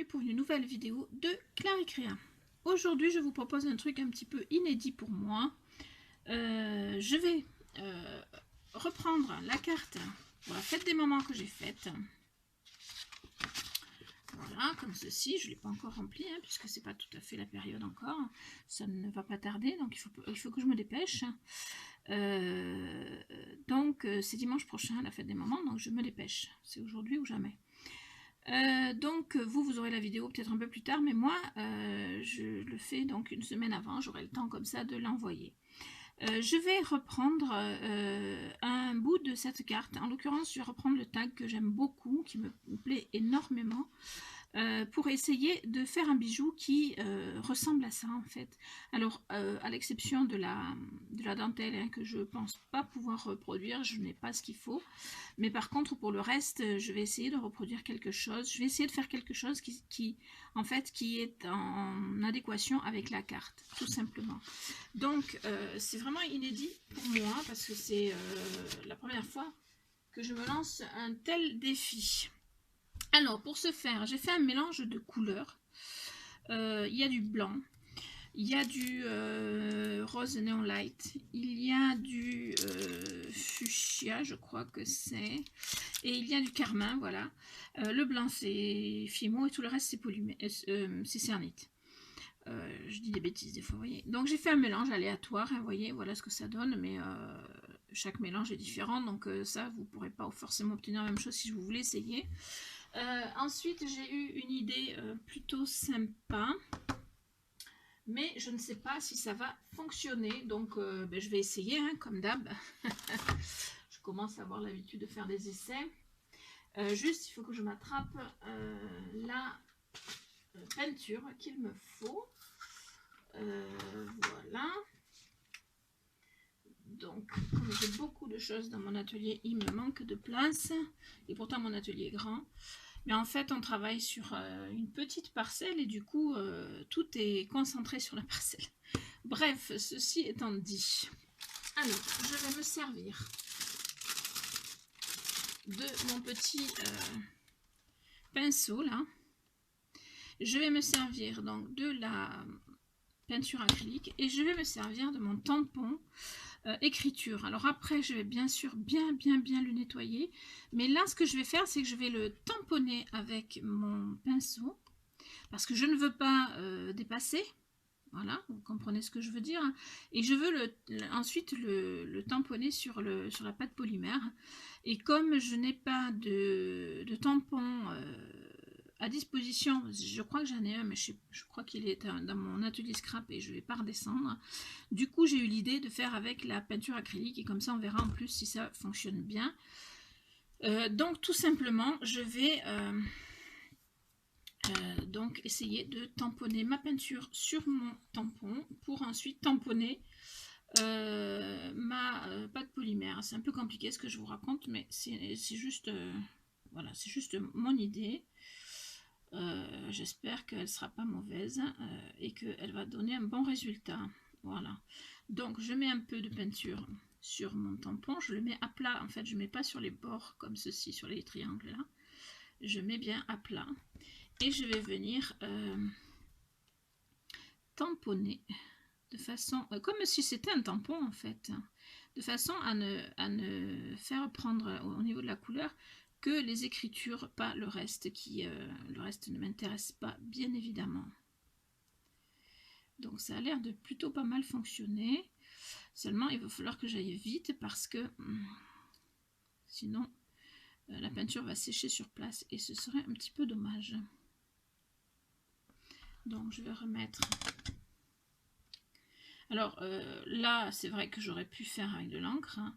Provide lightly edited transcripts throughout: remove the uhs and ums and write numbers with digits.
pour une nouvelle vidéo de Claire Créa. Aujourd'hui je vous propose un truc un petit peu inédit pour moi. Je vais reprendre la carte pour la fête des mamans que j'ai faite. Voilà, comme ceci. Je ne l'ai pas encore rempli hein, puisque c'est pas tout à fait la période encore. Ça ne va pas tarder, donc il faut que je me dépêche. Donc c'est dimanche prochain la fête des mamans, donc je me dépêche. C'est aujourd'hui ou jamais. Donc vous aurez la vidéo peut-être un peu plus tard, mais moi je le fais donc une semaine avant, j'aurai le temps comme ça de l'envoyer. Je vais reprendre un bout de cette carte, en l'occurrence je vais reprendre le tag que j'aime beaucoup, qui me plaît énormément, pour essayer de faire un bijou qui ressemble à ça en fait. Alors à l'exception de la dentelle hein, que je pense pas pouvoir reproduire, je n'ai pas ce qu'il faut, mais par contre pour le reste je vais essayer de reproduire quelque chose, je vais essayer de faire quelque chose qui est en adéquation avec la carte, tout simplement. Donc c'est vraiment inédit pour moi parce que c'est la première fois que je me lance un tel défi. Alors pour ce faire, j'ai fait un mélange de couleurs. Il y a du blanc, il y a du rose neon light, il y a du fuchsia, je crois que c'est, et il y a du carmin, voilà. Le blanc c'est Fimo et tout le reste c'est cernite. Je dis des bêtises des fois, vous voyez. Donc j'ai fait un mélange aléatoire, hein, vous voyez, voilà ce que ça donne, mais chaque mélange est différent, donc ça vous ne pourrez pas forcément obtenir la même chose si vous voulez essayer. Ensuite j'ai eu une idée plutôt sympa, mais je ne sais pas si ça va fonctionner, donc je vais essayer hein, comme d'hab. Je commence à avoir l'habitude de faire des essais. Juste il faut que je m'attrape la peinture qu'il me faut. Voilà. Donc comme j'ai beaucoup de choses dans mon atelier, il me manque de place, et pourtant mon atelier est grand. Mais en fait, on travaille sur une petite parcelle et du coup, tout est concentré sur la parcelle. Bref, ceci étant dit, alors, je vais me servir de mon petit pinceau, là. Je vais me servir donc de la peinture acrylique et je vais me servir de mon tampon écriture. Alors après je vais bien sûr bien le nettoyer, mais là ce que je vais faire c'est que je vais le tamponner avec mon pinceau parce que je ne veux pas dépasser, voilà, vous comprenez ce que je veux dire, et je veux ensuite le tamponner sur la pâte polymère. Et comme je n'ai pas de tampon à disposition, je crois que j'en ai un, mais je crois qu'il est dans mon atelier scrap et je ne vais pas redescendre. Du coup, j'ai eu l'idée de faire avec la peinture acrylique et comme ça, on verra en plus si ça fonctionne bien. Donc, tout simplement, je vais donc essayer de tamponner ma peinture sur mon tampon pour ensuite tamponner ma pâte polymère. C'est un peu compliqué ce que je vous raconte, mais c'est juste, voilà, c'est juste mon idée. J'espère qu'elle ne sera pas mauvaise et qu'elle va donner un bon résultat. Voilà, donc je mets un peu de peinture sur mon tampon, je le mets à plat, en fait je ne mets pas sur les bords comme ceci, sur les triangles là, je mets bien à plat et je vais venir tamponner de façon, comme si c'était un tampon en fait, de façon à ne faire prendre au niveau de la couleur que les écritures, pas le reste le reste ne m'intéresse pas bien évidemment. Donc ça a l'air de plutôt pas mal fonctionner, seulement il va falloir que j'aille vite parce que sinon la peinture va sécher sur place et ce serait un petit peu dommage. Donc je vais remettre. Alors là c'est vrai que j'aurais pu faire avec de l'encre, hein,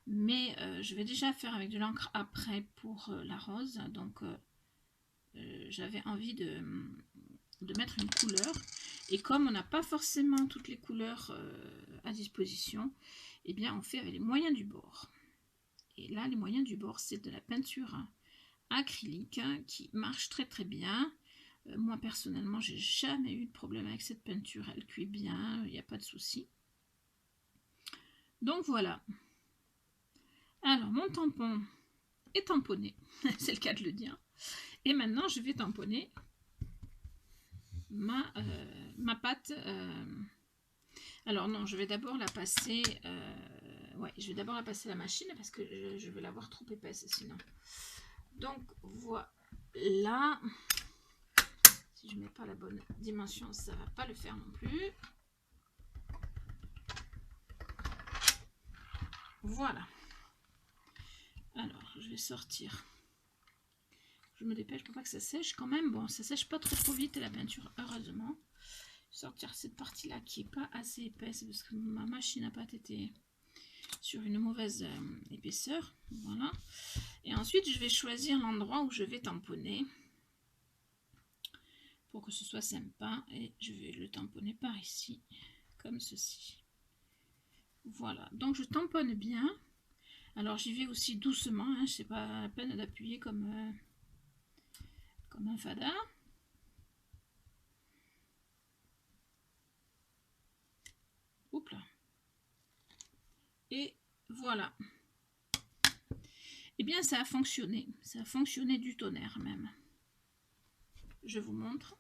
mais je vais déjà faire avec de l'encre après pour la rose. Donc j'avais envie de mettre une couleur, et comme on n'a pas forcément toutes les couleurs à disposition, et eh bien on fait avec les moyens du bord. Et là les moyens du bord c'est de la peinture acrylique hein, qui marche très bien. Moi personnellement j'ai jamais eu de problème avec cette peinture, elle cuit bien, il n'y a pas de souci. Donc voilà. Alors mon tampon est tamponné, c'est le cas de le dire. Et maintenant je vais tamponner ma pâte. Alors non, je vais d'abord la passer. Ouais, je vais d'abord la passer à la machine parce que je vais l'avoir trop épaisse sinon. Donc voilà. Si je mets pas la bonne dimension, ça va pas le faire non plus. Voilà. Alors, je vais sortir. Je me dépêche pour pas que ça sèche quand même. Bon, ça sèche pas trop vite la peinture, heureusement. Sortir cette partie-là qui est pas assez épaisse parce que ma machine à pâte était sur une mauvaise épaisseur. Voilà. Et ensuite, je vais choisir l'endroit où je vais tamponner pour que ce soit sympa. Et je vais le tamponner par ici, comme ceci. Voilà. Donc, je tamponne bien. Alors, j'y vais aussi doucement. Hein. C'est pas la peine d'appuyer comme un fada. Oups là. Et voilà. Eh bien, ça a fonctionné. Ça a fonctionné du tonnerre même. Je vous montre.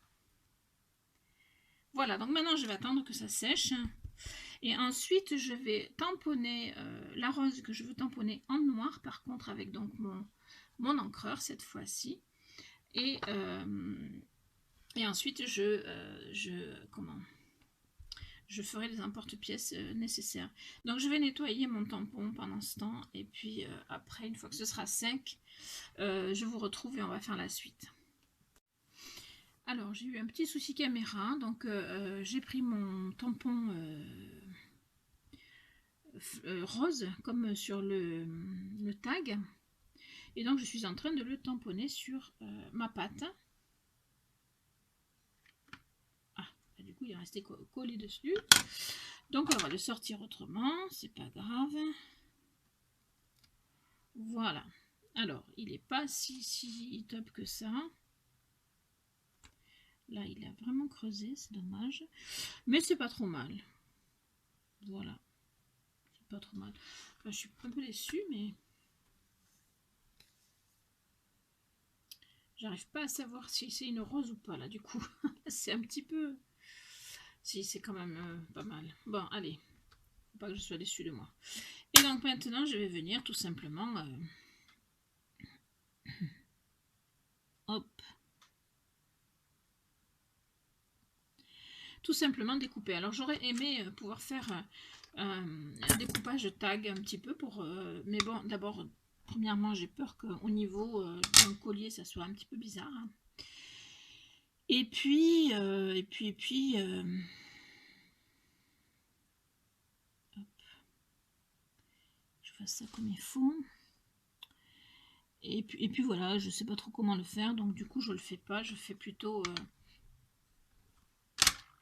Voilà, donc maintenant, je vais attendre que ça sèche. Et ensuite, je vais tamponner la rose que je veux tamponner en noir, par contre, avec donc mon encreur cette fois-ci. Et ensuite, je ferai les emporte-pièces nécessaires. Donc, je vais nettoyer mon tampon pendant ce temps. Et puis, après, une fois que ce sera sec, je vous retrouve et on va faire la suite. Alors, j'ai eu un petit souci caméra. Donc, j'ai pris mon tampon rose, comme sur le tag. Et donc, je suis en train de le tamponner sur ma pâte. Du coup il est resté collé dessus, donc on va le sortir autrement, c'est pas grave. Voilà, alors il est pas si top que ça, là il a vraiment creusé, c'est dommage, mais c'est pas trop mal. Voilà, c'est pas trop mal. Enfin, je suis un peu déçue, mais j'arrive pas à savoir si c'est une rose ou pas là, du coup. C'est un petit peu... Si, c'est quand même pas mal. Bon, allez. Faut pas que je sois déçue de moi. Et donc maintenant, je vais venir tout simplement... hop. Tout simplement découper. Alors, j'aurais aimé pouvoir faire un découpage tag un petit peu pour... mais bon, d'abord, premièrement, j'ai peur qu'au niveau d'un collier, ça soit un petit peu bizarre. Hein. Et puis, je fasse ça comme il faut. Et puis voilà, je sais pas trop comment le faire, donc du coup je le fais pas, je fais plutôt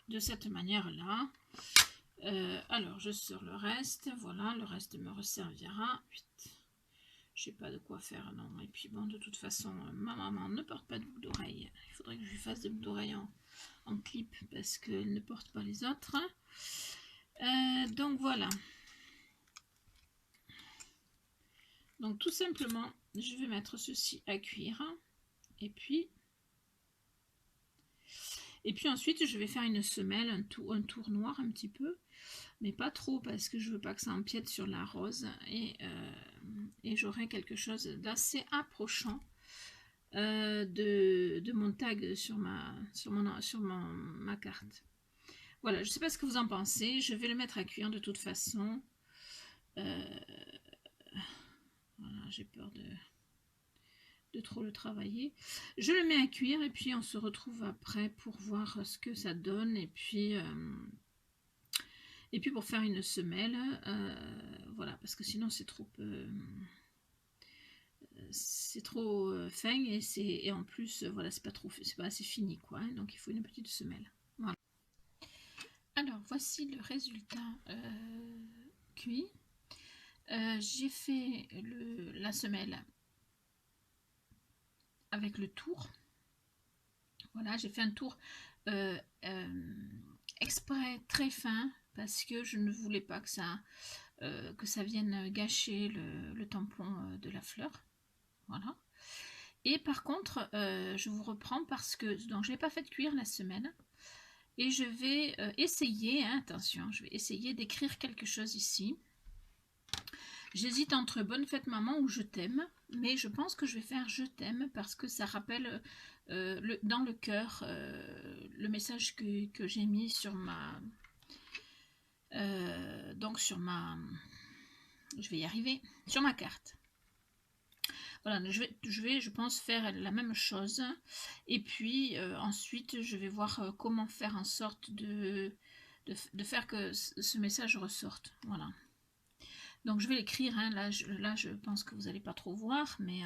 de cette manière-là. Alors je sors le reste, voilà, le reste me resservira. Je sais pas de quoi faire, non. Et puis bon, de toute façon, ma maman ne porte pas de boucle d'oreille. Il faudrait que je lui fasse des boucles d'oreille en clip parce qu'elle ne porte pas les autres. Donc voilà. Donc tout simplement, je vais mettre ceci à cuire. Et puis ensuite, je vais faire une semelle, un tour noir un petit peu. Mais pas trop parce que je veux pas que ça empiète sur la rose. Et j'aurai quelque chose d'assez approchant de mon tag sur ma carte. Voilà, je sais pas ce que vous en pensez. Je vais le mettre à cuire de toute façon. Voilà, j'ai peur de trop le travailler. Je le mets à cuire et puis on se retrouve après pour voir ce que ça donne. Et puis pour faire une semelle, voilà, parce que sinon c'est trop fin et en plus voilà, c'est pas assez fini quoi, hein, donc il faut une petite semelle. Voilà. Alors voici le résultat cuit. J'ai fait la semelle avec le tour. Voilà, j'ai fait un tour exprès très fin parce que je ne voulais pas que ça vienne gâcher le tampon de la fleur. Voilà. Et par contre, je vous reprends parce que donc je l'ai pas fait cuire la semelle. et je vais essayer, hein, attention, je vais essayer d'écrire quelque chose ici. J'hésite entre bonne fête maman ou je t'aime, mais je pense que je vais faire je t'aime parce que ça rappelle dans le cœur le message que j'ai mis sur ma donc sur ma, je vais y arriver, sur ma carte. Voilà, je pense faire la même chose et puis ensuite je vais voir comment faire en sorte de faire que ce message ressorte. Voilà. Donc je vais l'écrire, hein. Là je pense que vous n'allez pas trop voir, mais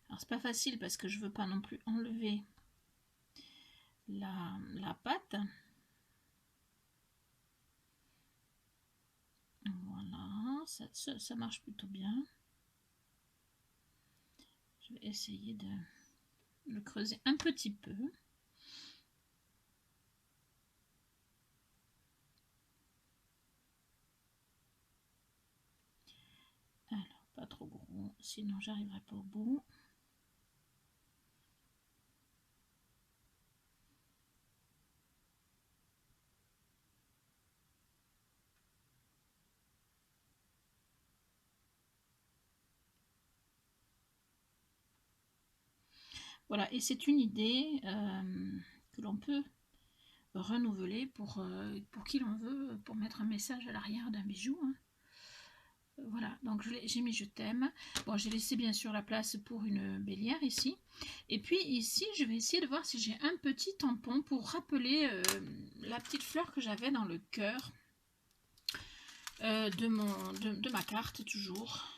alors c'est pas facile parce que je veux pas non plus enlever la pâte. Voilà, ça marche plutôt bien. Je vais essayer de le creuser un petit peu. Alors, pas trop gros, sinon j'arriverai pas au bout. Voilà, et c'est une idée que l'on peut renouveler pour qui l'on veut, pour mettre un message à l'arrière d'un bijou. Hein. Voilà, donc j'ai mis je t'aime. Bon, j'ai laissé bien sûr la place pour une bélière ici. Et puis ici, je vais essayer de voir si j'ai un petit tampon pour rappeler la petite fleur que j'avais dans le cœur de ma carte, toujours.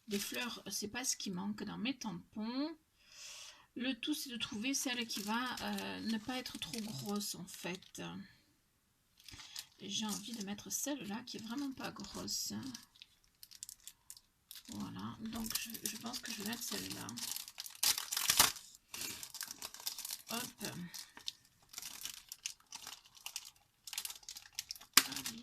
Des fleurs, c'est pas ce qui manque dans mes tampons. Le tout, c'est de trouver celle qui va ne pas être trop grosse, en fait. J'ai envie de mettre celle-là qui est vraiment pas grosse. Voilà, donc je pense que je vais mettre celle-là. Hop. Allez.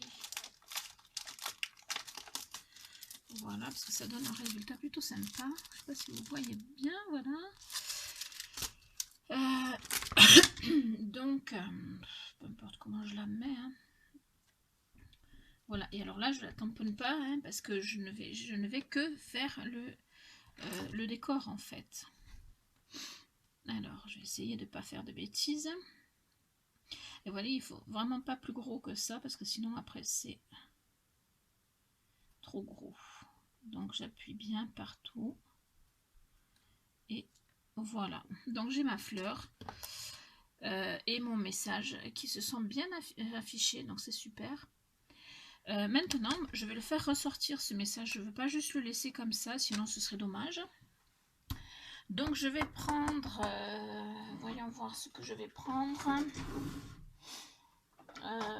Voilà, parce que ça donne un résultat plutôt sympa. Je sais pas si vous voyez bien, voilà. Donc, peu importe comment je la mets. Hein. Voilà, et alors là, je ne la tamponne pas, hein, parce que je ne vais que faire le décor, en fait. Alors, je vais essayer de ne pas faire de bêtises. Et voilà, il faut vraiment pas plus gros que ça, parce que sinon, après, c'est trop gros. Donc, j'appuie bien partout. Et voilà. Donc, j'ai ma fleur et mon message qui se sont bien affichés, donc c'est super. Maintenant, je vais le faire ressortir ce message. Je ne veux pas juste le laisser comme ça, sinon ce serait dommage. Donc je vais prendre, voyons voir ce que je vais prendre.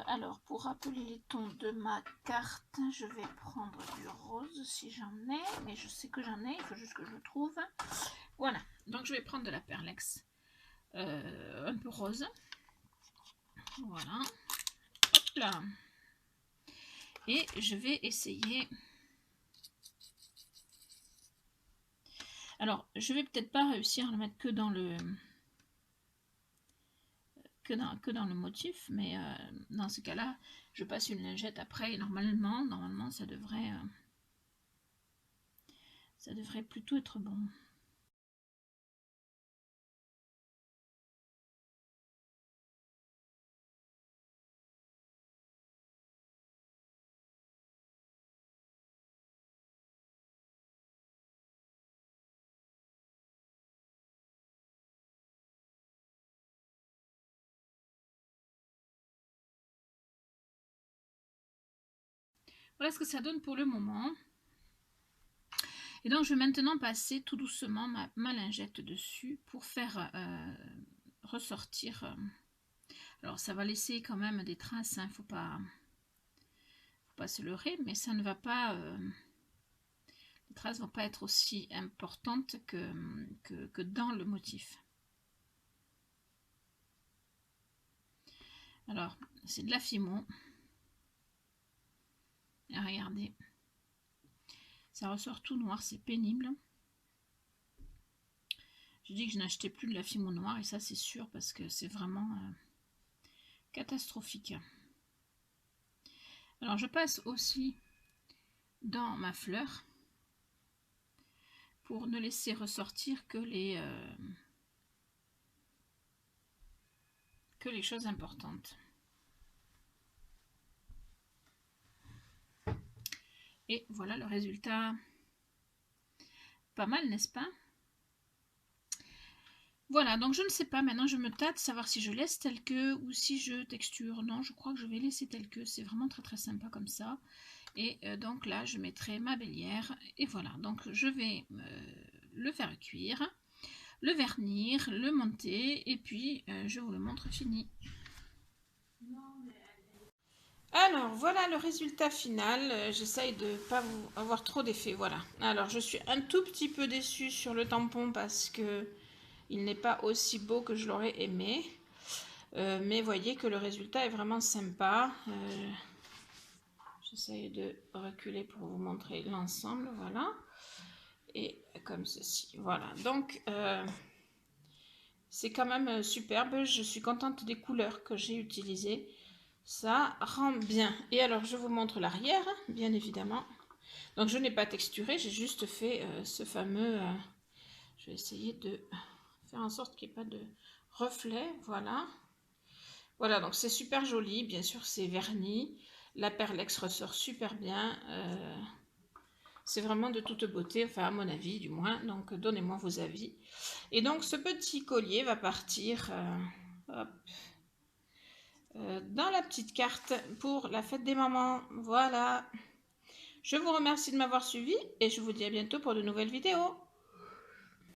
Alors pour rappeler les tons de ma carte, je vais prendre du rose si j'en ai, mais je sais que j'en ai, il faut juste que je le trouve. Voilà, donc je vais prendre de la perlex un peu rose. Voilà, hop là. Et je vais essayer. Alors, je vais peut-être pas réussir à le mettre que dans le motif, mais dans ce cas-là, je passe une lingette après et normalement ça devrait plutôt être bon. Voilà ce que ça donne pour le moment. Et donc je vais maintenant passer tout doucement ma lingette dessus pour faire ressortir. Alors ça va laisser quand même des traces, hein, faut pas se leurrer, mais ça ne va pas. Les traces ne vont pas être aussi importantes que dans le motif. Alors c'est de la fimo. Et regardez, ça ressort tout noir, c'est pénible. Je dis que je n'achetais plus de la fimo noire et ça c'est sûr parce que c'est vraiment catastrophique. Alors je passe aussi dans ma fleur pour ne laisser ressortir que les choses importantes. Et voilà le résultat. Pas mal, n'est-ce pas? Voilà, donc je ne sais pas, maintenant je me tâte, savoir si je laisse tel que ou si je texture. Non, je crois que je vais laisser tel que, c'est vraiment très très sympa comme ça. Et donc là, je mettrai ma bélière, et voilà, donc je vais le faire cuire, le vernir, le monter, et puis je vous le montre fini. Alors, voilà le résultat final. J'essaye de ne pas avoir trop d'effet, voilà. Alors, je suis un tout petit peu déçue sur le tampon parce que il n'est pas aussi beau que je l'aurais aimé. Mais voyez que le résultat est vraiment sympa. J'essaye de reculer pour vous montrer l'ensemble, voilà. Et comme ceci, voilà. Donc, c'est quand même superbe. Je suis contente des couleurs que j'ai utilisées. Ça rend bien. Et alors, je vous montre l'arrière, bien évidemment. Donc, je n'ai pas texturé, j'ai juste fait ce fameux... je vais essayer de faire en sorte qu'il n'y ait pas de reflet, voilà. Voilà, donc c'est super joli, bien sûr c'est verni. La perlex ressort super bien. C'est vraiment de toute beauté, enfin à mon avis du moins, donc donnez-moi vos avis. Et donc ce petit collier va partir hop, dans la petite carte pour la fête des mamans. Voilà. Je vous remercie de m'avoir suivi et je vous dis à bientôt pour de nouvelles vidéos.